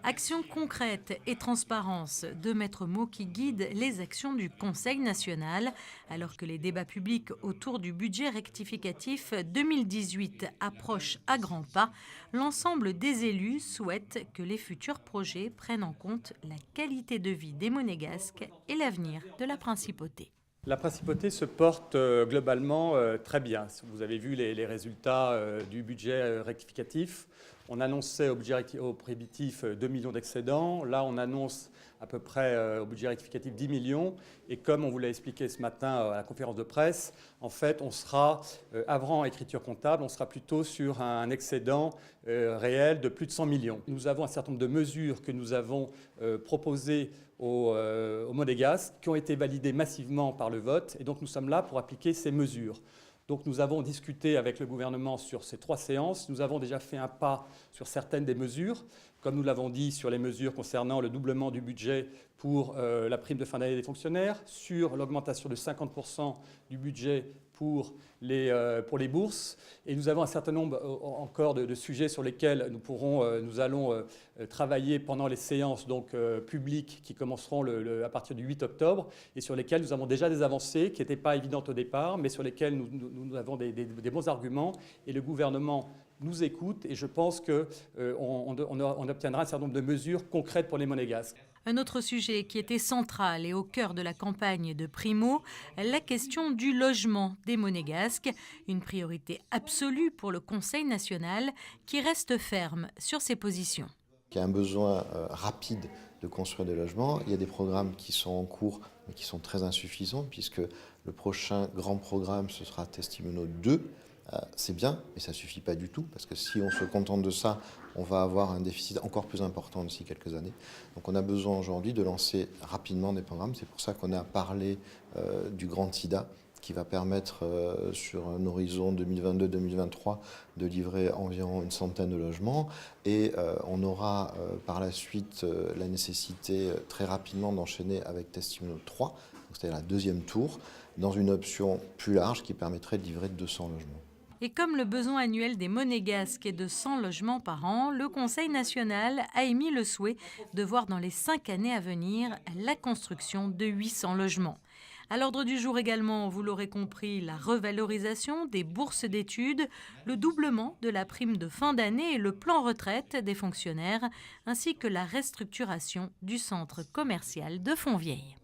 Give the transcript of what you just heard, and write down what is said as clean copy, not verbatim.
Action concrète et transparence, deux maîtres mots qui guident les actions du Conseil national. Alors que les débats publics autour du budget rectificatif 2018 approchent à grands pas, l'ensemble des élus souhaitent que les futurs projets prennent en compte la qualité de vie des Monégasques et l'avenir de la principauté. La principauté se porte globalement très bien. Vous avez vu les résultats du budget rectificatif. On annonçait au prohibitif 2 millions d'excédents. Là, on annonce à peu près au budget rectificatif 10 millions. Et comme on vous l'a expliqué ce matin à la conférence de presse, en fait, on sera, avant écriture comptable, on sera plutôt sur un excédent réel de plus de 100 millions. Nous avons un certain nombre de mesures que nous avons proposées aux Monégasques qui ont été validées massivement par le vote. Et donc, nous sommes là pour appliquer ces mesures. Donc nous avons discuté avec le gouvernement sur ces 3 séances. Nous avons déjà fait un pas sur certaines des mesures, comme nous l'avons dit sur les mesures concernant le doublement du budget pour la prime de fin d'année des fonctionnaires, sur l'augmentation de 50% du budget pour les bourses. Et nous avons un certain nombre encore de sujets sur lesquels nous allons travailler pendant les séances publiques qui commenceront à partir du 8 octobre et sur lesquels nous avons déjà des avancées qui n'étaient pas évidentes au départ, mais sur lesquelles nous avons des bons arguments et le gouvernement nous écoute et je pense qu'on obtiendra un certain nombre de mesures concrètes pour les Monégasques. Un autre sujet qui était central et au cœur de la campagne de Primo, la question du logement des Monégasques, une priorité absolue pour le Conseil national qui reste ferme sur ses positions. Il y a un besoin rapide de construire des logements. Il y a des programmes qui sont en cours mais qui sont très insuffisants puisque le prochain grand programme ce sera Testimoniaux 2. C'est bien, mais ça ne suffit pas du tout, parce que si on se contente de ça, on va avoir un déficit encore plus important d'ici quelques années. Donc on a besoin aujourd'hui de lancer rapidement des programmes. C'est pour ça qu'on a parlé du Grand SIDA, qui va permettre sur un horizon 2022-2023 de livrer environ une centaine de logements. Et on aura par la suite la nécessité très rapidement d'enchaîner avec Testimoniaux 3, c'est-à-dire la deuxième tour, dans une option plus large qui permettrait de livrer 200 logements. Et comme le besoin annuel des Monégasques est de 100 logements par an, le Conseil national a émis le souhait de voir dans les 5 années à venir la construction de 800 logements. À l'ordre du jour également, vous l'aurez compris, la revalorisation des bourses d'études, le doublement de la prime de fin d'année et le plan retraite des fonctionnaires, ainsi que la restructuration du centre commercial de Fontvieille.